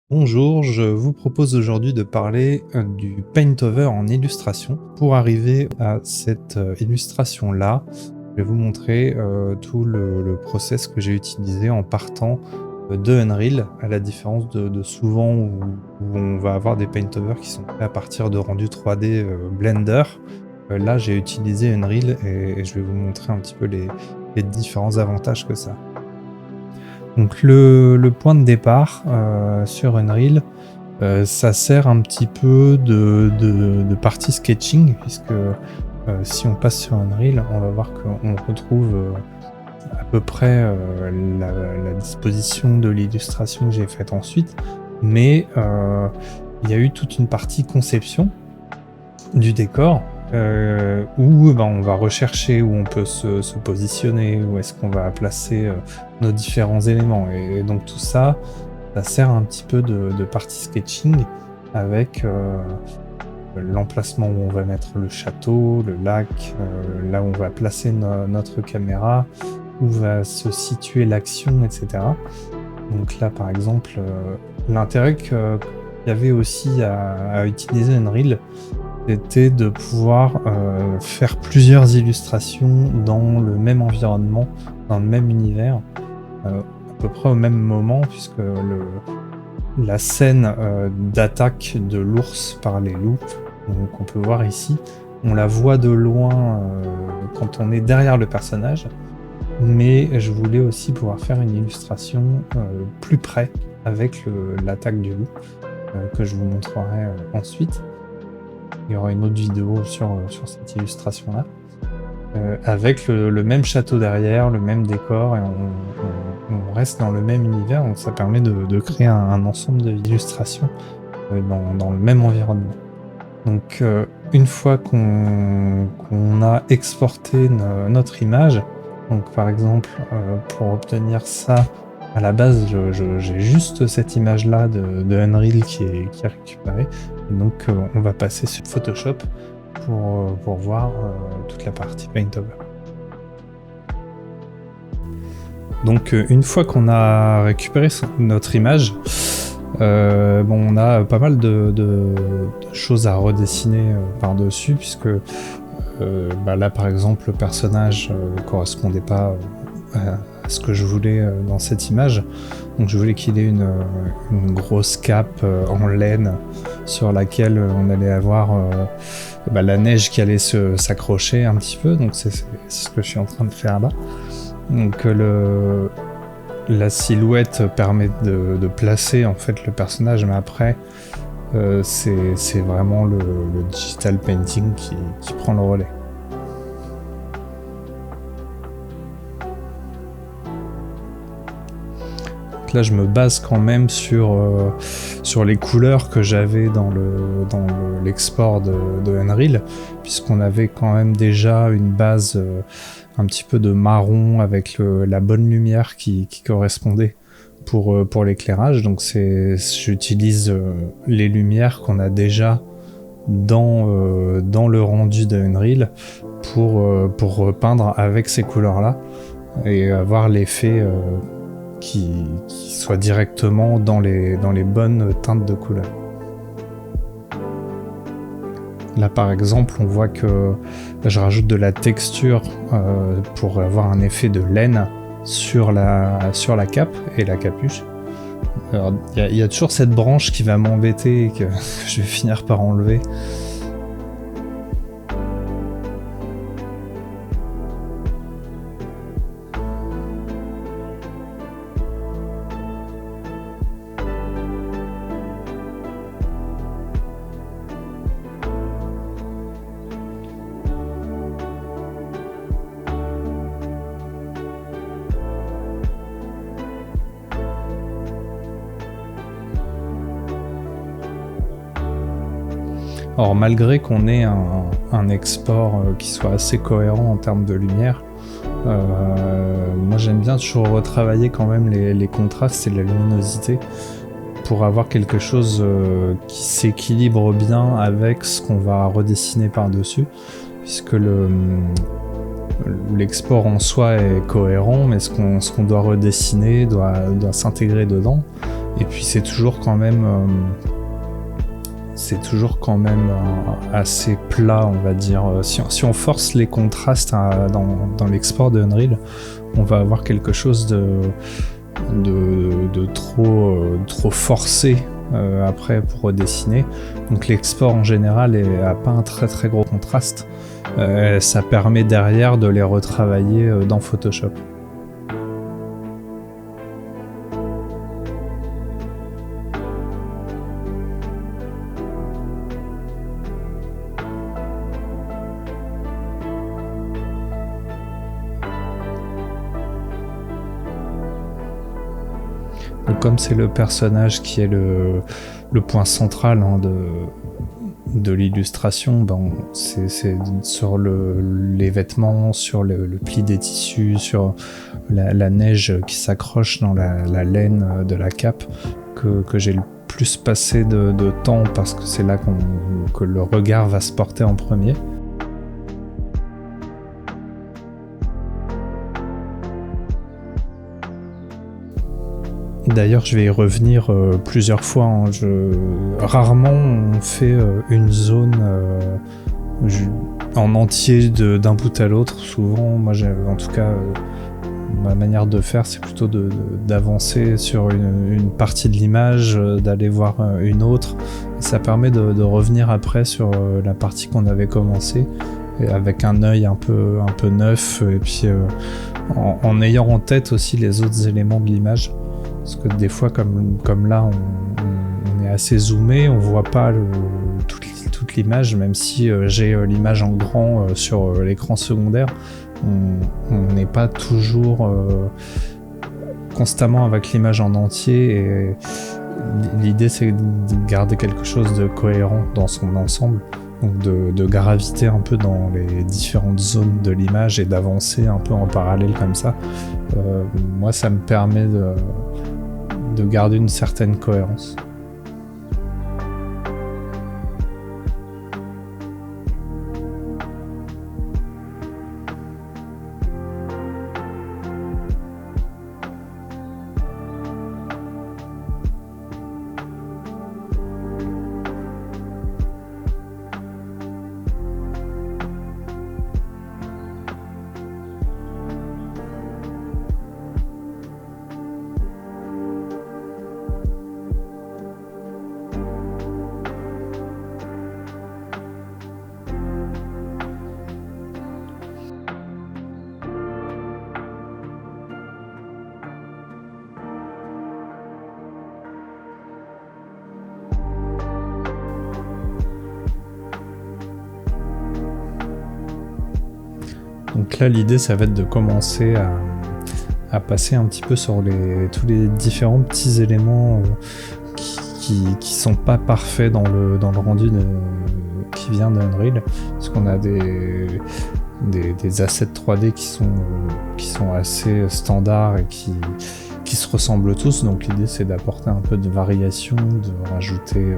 Bonjour, je vous propose aujourd'hui de parler du Paintover en illustration. Pour arriver à cette illustration-là, je vais vous montrer tout le process que j'ai utilisé en partant de Unreal, à la différence de souvent où on va avoir des Paintovers qui sont faits à partir de rendus 3D Blender. Là, j'ai utilisé Unreal et je vais vous montrer un petit peu les différents avantages que ça a. Donc le point de départ sur Unreal, ça sert un petit peu de partie sketching, puisque si on passe sur Unreal, on va voir qu'on retrouve à peu près la disposition de l'illustration que j'ai faite ensuite, mais il y a eu toute une partie conception du décor, où on va rechercher où on peut se positionner, où est-ce qu'on va placer nos différents éléments. Et donc tout ça, ça sert un petit peu de partie sketching avec l'emplacement où on va mettre le château, le lac, là où on va placer notre caméra, où va se situer l'action, etc. Donc là, par exemple, l'intérêt qu'il y avait aussi à utiliser Unreal, c'était de pouvoir faire plusieurs illustrations dans le même environnement, dans le même univers, à peu près au même moment, puisque la scène d'attaque de l'ours par les loups, qu'on peut voir ici, on la voit de loin quand on est derrière le personnage, mais je voulais aussi pouvoir faire une illustration plus près avec l'attaque du loup, que je vous montrerai ensuite. Il y aura une autre vidéo sur cette illustration-là, avec le même château derrière, le même décor, et on reste dans le même univers, donc ça permet de créer un ensemble d'illustrations dans le même environnement. Donc une fois qu'on a exporté notre image, donc par exemple pour obtenir ça, à la base j'ai juste cette image-là de Unreal qui est récupérée. Donc on va passer sur Photoshop pour voir toute la partie Paintover. Donc une fois qu'on a récupéré notre image, on a pas mal de choses à redessiner par-dessus, puisque là par exemple le personnage ne correspondait pas à ce que je voulais dans cette image. Donc je voulais qu'il ait une grosse cape en laine sur laquelle on allait avoir la neige qui allait s'accrocher un petit peu. Donc c'est ce que je suis en train de faire là. Donc la silhouette permet de placer en fait le personnage, mais après c'est vraiment le digital painting qui prend le relais. Là je me base quand même sur les couleurs que j'avais dans l'export de Unreal, puisqu'on avait quand même déjà une base un petit peu de marron avec la bonne lumière qui correspondait pour l'éclairage. Donc j'utilise les lumières qu'on a déjà dans le rendu de Unreal pour repeindre avec ces couleurs là et avoir l'effet qui soit directement dans les bonnes teintes de couleurs. Là par exemple on voit que je rajoute de la texture pour avoir un effet de laine sur la cape et la capuche. Alors il y a toujours cette branche qui va m'embêter et que je vais finir par enlever. Alors malgré qu'on ait un export qui soit assez cohérent en termes de lumière, moi j'aime bien toujours retravailler quand même les contrastes et la luminosité pour avoir quelque chose qui s'équilibre bien avec ce qu'on va redessiner par-dessus, puisque l'export en soi est cohérent, mais ce qu'on doit redessiner doit s'intégrer dedans. Et puis c'est toujours quand même assez plat, on va dire. Si on force les contrastes dans l'export de Unreal, on va avoir quelque chose de trop forcé après pour redessiner. Donc l'export en général a pas un très très gros contraste. Ça permet derrière de les retravailler dans Photoshop. Donc, comme c'est le personnage qui est le point central de l'illustration, c'est sur les vêtements, sur le pli des tissus, sur la neige qui s'accroche dans la laine de la cape que j'ai le plus passé de temps, parce que c'est là que le regard va se porter en premier. D'ailleurs, je vais y revenir plusieurs fois. Hein. Rarement on fait une zone en entier d'un bout à l'autre. Souvent, moi, en tout cas, ma manière de faire, c'est plutôt d'avancer sur une partie de l'image, d'aller voir une autre. Et ça permet de revenir après sur la partie qu'on avait commencé, avec un œil un peu neuf, et puis en ayant en tête aussi les autres éléments de l'image. Parce que des fois, comme là, on est assez zoomé, on voit pas toute l'image, même si j'ai l'image en grand sur l'écran secondaire. On n'est pas toujours constamment avec l'image en entier, et l'idée c'est de garder quelque chose de cohérent dans son ensemble, donc de graviter un peu dans les différentes zones de l'image et d'avancer un peu en parallèle comme ça. Moi, ça me permet de garder une certaine cohérence. Donc là, l'idée, ça va être de commencer à passer un petit peu sur tous les différents petits éléments qui sont pas parfaits dans le rendu qui vient d'Unreal, parce qu'on a des assets 3D qui sont assez standards et qui se ressemblent tous. Donc l'idée, c'est d'apporter un peu de variation, de rajouter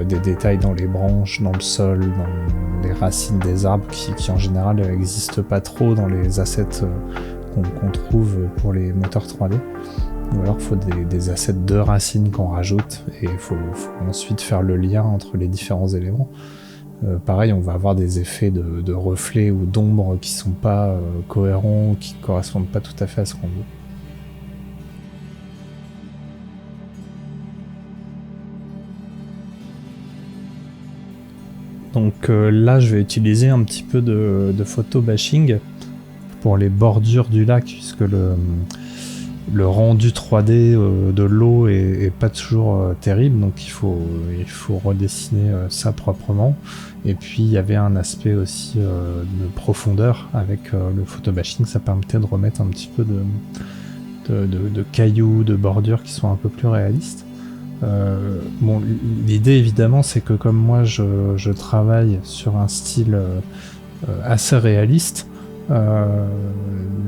des détails dans les branches, dans le sol, dans les racines des arbres qui en général n'existent pas trop dans les assets qu'on trouve pour les moteurs 3D. Ou alors il faut des assets de racines qu'on rajoute, et il faut ensuite faire le lien entre les différents éléments. Pareil, on va avoir des effets de reflets ou d'ombre qui sont pas cohérents, qui correspondent pas tout à fait à ce qu'on veut. Donc là, je vais utiliser un petit peu de photo bashing pour les bordures du lac, puisque le rendu 3D de l'eau est pas toujours terrible, donc il faut redessiner ça proprement. Et puis il y avait un aspect aussi de profondeur avec le photobashing, ça permettait de remettre un petit peu de cailloux, de bordures qui sont un peu plus réalistes. Bon, l'idée évidemment, c'est que comme moi je travaille sur un style assez réaliste,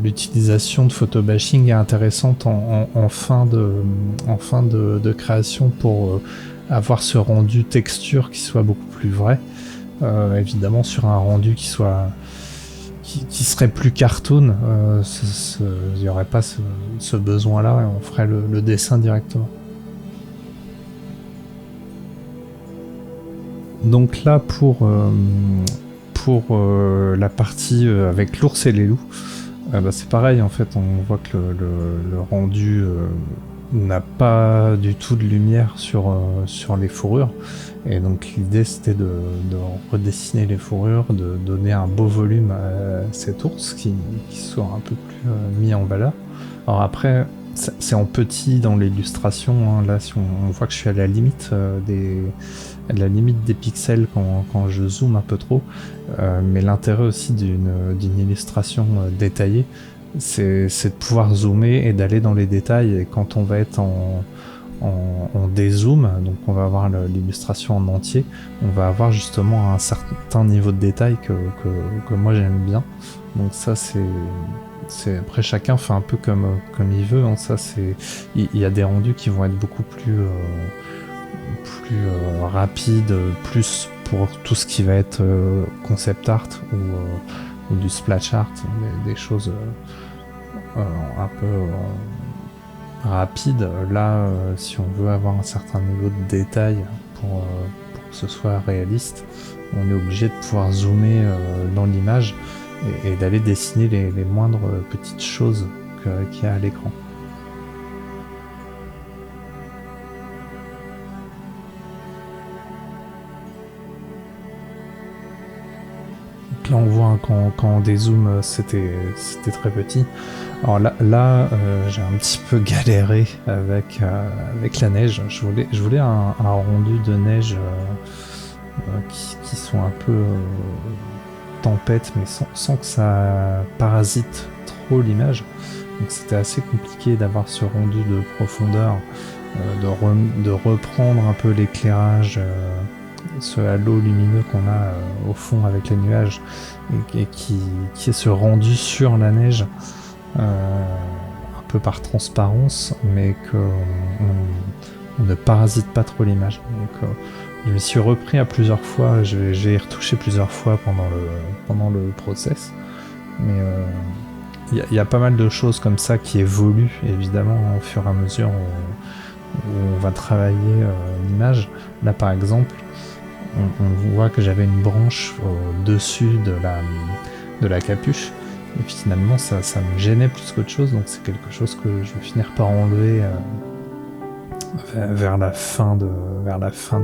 l'utilisation de photobashing est intéressante en fin de création pour avoir ce rendu texture qui soit beaucoup plus vrai. Évidemment, sur un rendu qui serait plus cartoon, il n'y aurait pas ce besoin-là, et on ferait le dessin directement. Donc là, pour la partie avec l'ours et les loups, bah, c'est pareil, en fait, on voit que le rendu n'a pas du tout de lumière sur les fourrures. Et donc l'idée, c'était de redessiner les fourrures, de donner un beau volume à cet ours qui soit un peu plus mis en valeur. Alors après, c'est en petit dans l'illustration, hein. Là, si on voit que je suis à la limite des pixels quand je zoome un peu trop. Mais l'intérêt aussi d'une illustration détaillée, c'est de pouvoir zoomer et d'aller dans les détails. Et quand on va être en dézoom, donc on va avoir l'illustration en entier, on va avoir justement un certain niveau de détail que moi j'aime bien. Donc ça après chacun fait un peu comme il veut, hein. Ça il y a des rendus qui vont être beaucoup plus rapide, plus pour tout ce qui va être concept art ou du splash art, des choses un peu rapides. Là, si on veut avoir un certain niveau de détail pour que ce soit réaliste, on est obligé de pouvoir zoomer dans l'image et d'aller dessiner les moindres petites choses qu'il y a à l'écran. Là, on voit quand on dézoome, c'était très petit. Alors là j'ai un petit peu galéré avec la neige. Je voulais un rendu de neige qui soit un peu tempête, mais sans que ça parasite trop l'image. Donc c'était assez compliqué d'avoir ce rendu de profondeur, de reprendre un peu l'éclairage, ce halo lumineux qu'on a au fond avec les nuages et qui est ce rendu sur la neige, un peu par transparence, mais qu'on ne parasite pas trop l'image. Donc je me suis repris à plusieurs fois, j'ai retouché plusieurs fois pendant le process, mais il y a pas mal de choses comme ça qui évoluent évidemment au fur et à mesure où on va travailler l'image. Là par exemple, on voit que j'avais une branche au-dessus de la capuche, et finalement ça me gênait plus qu'autre chose, donc c'est quelque chose que je vais finir par enlever vers la fin de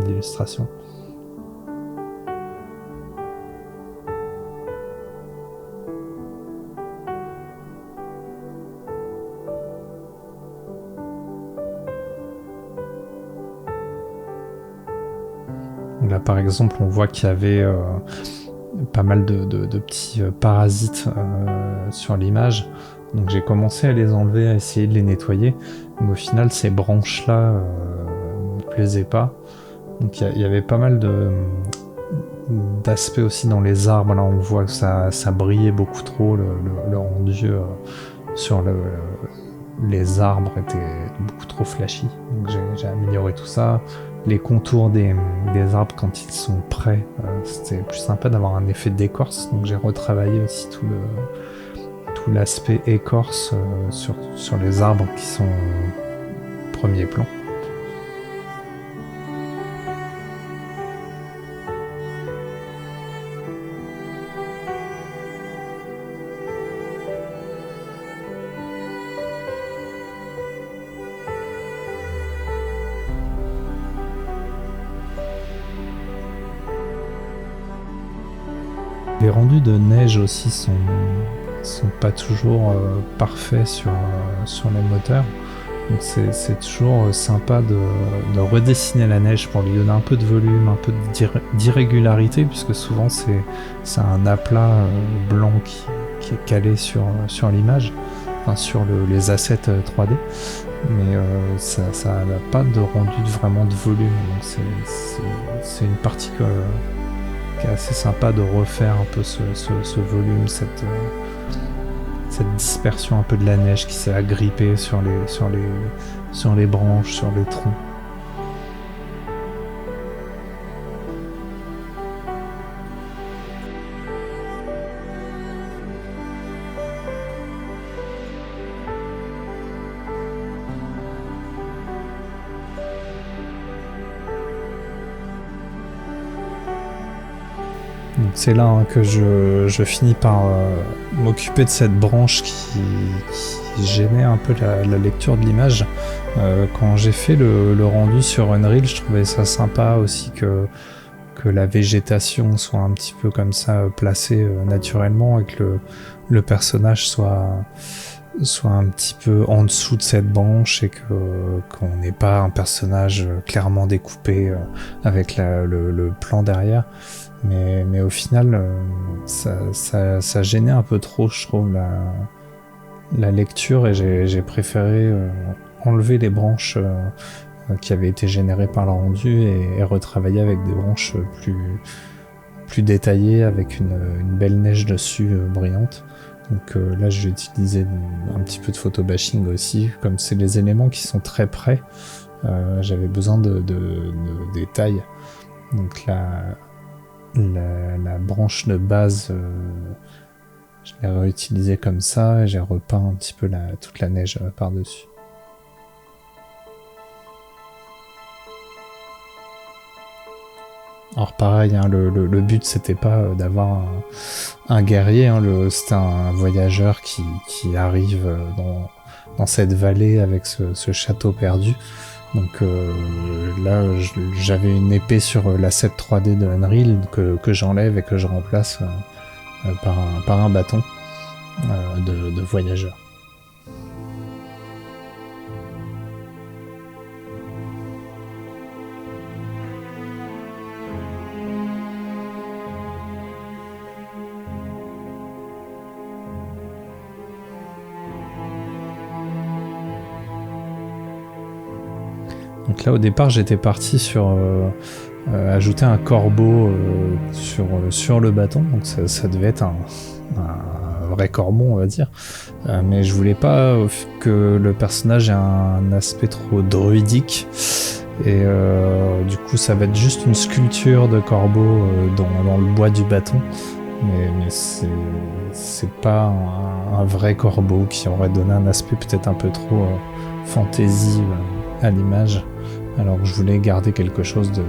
l'illustration. Là par exemple on voit qu'il y avait pas mal de petits parasites sur l'image, donc j'ai commencé à les enlever, à essayer de les nettoyer, mais au final ces branches là me plaisaient pas. Donc il y avait pas mal d'aspects aussi dans les arbres. Là on voit que ça brillait beaucoup trop, le rendu sur les arbres était beaucoup trop flashy, donc j'ai amélioré tout ça. Les contours des arbres quand ils sont prêts, c'était plus sympa d'avoir un effet d'écorce, donc j'ai retravaillé aussi tout l'aspect écorce sur les arbres qui sont au premier plan. Les rendus de neige aussi sont pas toujours parfaits sur les moteurs. Donc c'est toujours sympa de redessiner la neige pour lui donner un peu de volume, un peu d'irrégularité, puisque souvent c'est un aplat blanc qui est calé sur l'image, enfin sur les assets 3D. Mais ça n'a pas de rendu vraiment de volume. Donc c'est une partie qui est assez sympa de refaire un peu ce volume, cette dispersion un peu de la neige qui s'est agrippée sur les branches, sur les troncs. Donc c'est là que je finis par m'occuper de cette branche qui gênait un peu la lecture de l'image. Quand j'ai fait le rendu sur Unreal, je trouvais ça sympa aussi que la végétation soit un petit peu comme ça placée naturellement et que le personnage soit un petit peu en dessous de cette branche et qu'on n'ait pas un personnage clairement découpé avec le plan derrière. Mais au final, ça gênait un peu trop, je trouve, la lecture, et j'ai préféré enlever les branches qui avaient été générées par le rendu et retravailler avec des branches plus détaillées, avec une belle neige dessus brillante. Donc là, j'ai utilisé un petit peu de photobashing aussi, comme c'est les éléments qui sont très près, j'avais besoin de détails. Donc la branche de base, je l'ai réutilisée comme ça, et j'ai repeint un petit peu toute la neige par-dessus. Alors pareil, hein, le but c'était pas d'avoir un guerrier, hein, c'était un voyageur qui arrive dans cette vallée avec ce château perdu. Donc là, j'avais une épée sur l'asset 3D de Unreal que j'enlève et que je remplace par un bâton de voyageur. Donc là, au départ, j'étais parti sur ajouter un corbeau sur le bâton. Donc ça devait être un vrai corbeau, on va dire. Mais je voulais pas que le personnage ait un aspect trop druidique. Et du coup, ça va être juste une sculpture de corbeau dans le bois du bâton. Mais c'est pas un vrai corbeau qui aurait donné un aspect peut-être un peu trop fantasy à l'image. Alors je voulais garder quelque chose de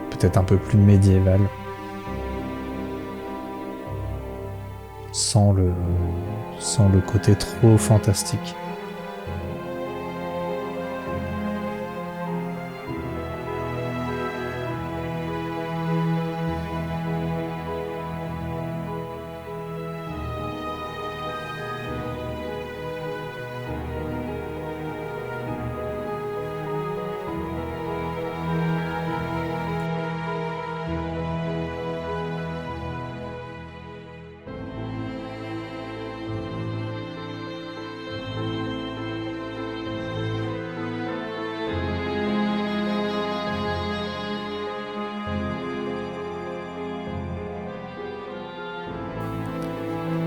peut-être un peu plus médiéval, sans le côté trop fantastique.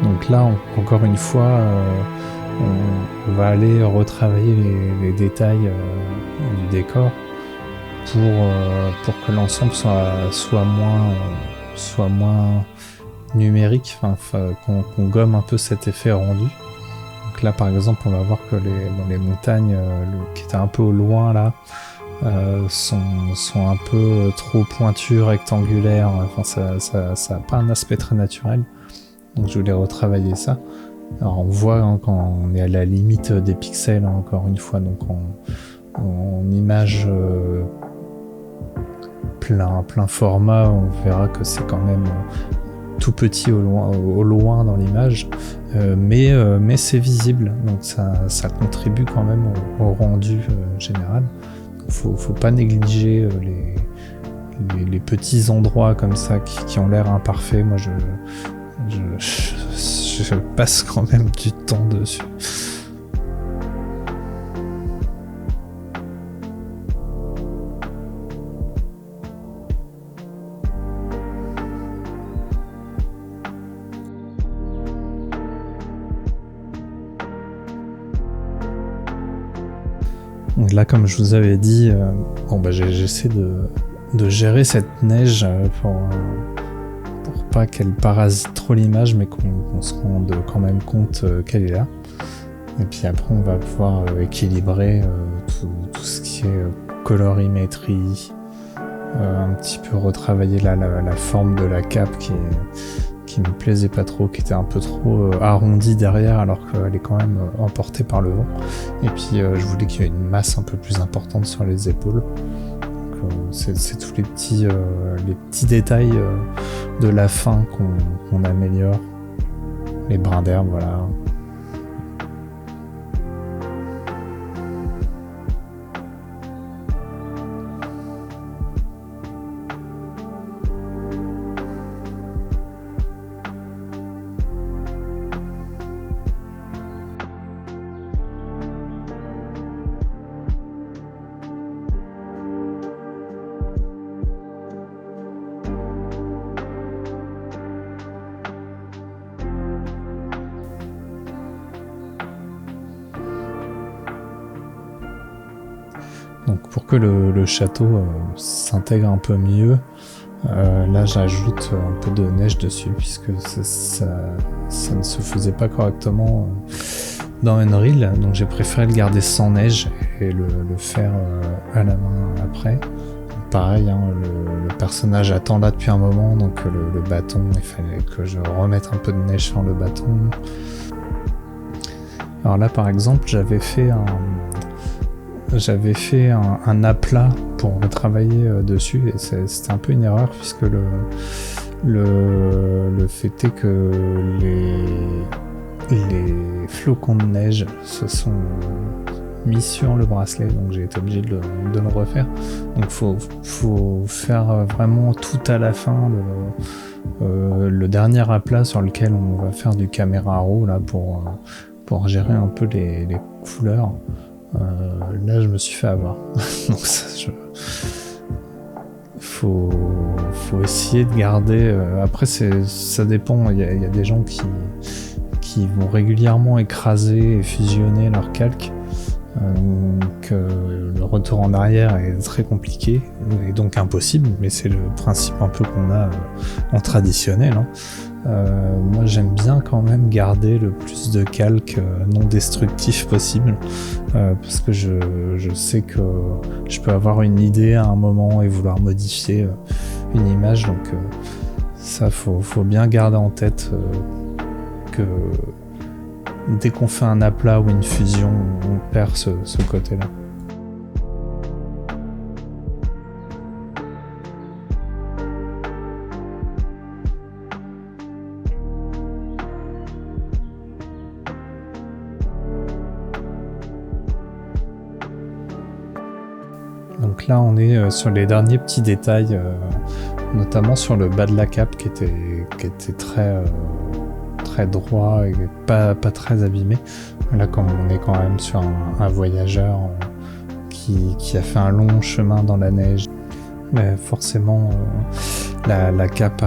Donc là, encore une fois, on va aller retravailler les détails du décor pour que l'ensemble soit moins numérique, qu'on gomme un peu cet effet rendu. Donc là, par exemple, on va voir que les montagnes qui étaient un peu au loin là sont un peu trop pointues, rectangulaires. Enfin, ça a pas un aspect très naturel. Donc je voulais retravailler ça. Alors on voit quand on est à la limite des pixels, hein, encore une fois, donc en image plein format, on verra que c'est quand même tout petit au loin dans l'image, mais c'est visible, donc ça contribue quand même au rendu général. Faut pas négliger les petits endroits comme ça qui ont l'air imparfaits. Moi je passe quand même du temps dessus. Donc là, comme je vous avais dit, j'essaie de gérer cette neige pour pas qu'elle parasite trop l'image, mais qu'on se rende quand même compte qu'elle est là. Et puis après, on va pouvoir équilibrer tout ce qui est colorimétrie, un petit peu retravailler la forme de la cape qui me plaisait pas trop, qui était un peu trop arrondie derrière alors qu'elle est quand même emportée par le vent. Et puis je voulais qu'il y ait une masse un peu plus importante sur les épaules. C'est tous les petits détails de la fin qu'on améliore. Les brins d'herbe, voilà. Donc pour que le château s'intègre un peu mieux, là j'ajoute un peu de neige dessus puisque ça ne se faisait pas correctement dans Unreal, donc j'ai préféré le garder sans neige et le faire à la main après. Donc pareil, hein, le personnage attend là depuis un moment, donc le bâton, il fallait que je remette un peu de neige sur le bâton. Alors là par exemple j'avais fait un aplat pour travailler dessus et c'était un peu une erreur puisque le fait est que les flocons de neige se sont mis sur le bracelet, donc j'ai été obligé de le refaire. Donc faut faire vraiment tout à la fin, le dernier aplat sur lequel on va faire du caméra raw là pour gérer un peu les couleurs. Là je me suis fait avoir. Donc faut essayer de garder après ça dépend, il y a des gens qui vont régulièrement écraser et fusionner leur calque, donc le retour en arrière est très compliqué et donc impossible, mais c'est le principe un peu qu'on a en traditionnel, hein. Moi j'aime bien quand même garder le plus de calque non destructif possible, parce que je sais que je peux avoir une idée à un moment et vouloir modifier une image, donc ça faut bien garder en tête que dès qu'on fait un aplat ou une fusion, on perd ce côté-là. Donc là on est sur les derniers petits détails, notamment sur le bas de la cape qui était très droit et pas très abîmé. Là comme on est quand même sur un voyageur qui a fait un long chemin dans la neige, mais forcément la cape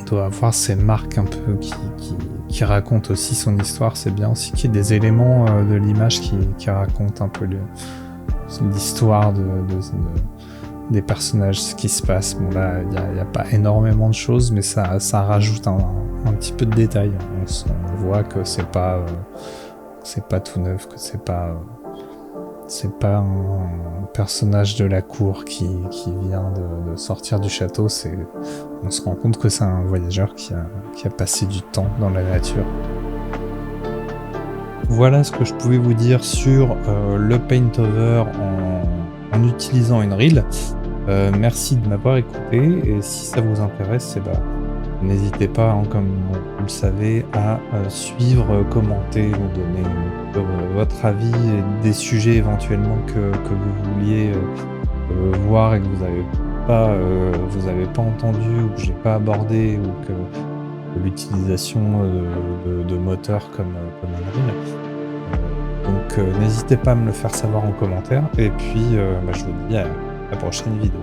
doit avoir ses marques un peu qui racontent aussi son histoire. C'est bien aussi qu'il y ait des éléments de l'image qui racontent un peu l'histoire des personnages, ce qui se passe. Bon là, il n'y a pas énormément de choses, mais ça rajoute un petit peu de détails. On voit que c'est pas tout neuf, que c'est pas un personnage de la cour qui vient de sortir du château. On se rend compte que c'est un voyageur qui a passé du temps dans la nature. Voilà ce que je pouvais vous dire sur le Paintover en utilisant Unreal. Merci de m'avoir écouté et si ça vous intéresse, n'hésitez pas, hein, comme vous le savez, à suivre, commenter, nous donner votre avis et des sujets éventuellement que vous vouliez voir et que vous avez pas entendu ou que j'ai pas abordé, ou que l'utilisation de moteurs comme Unreal. Donc n'hésitez pas à me le faire savoir en commentaire et puis je vous dis à la prochaine vidéo.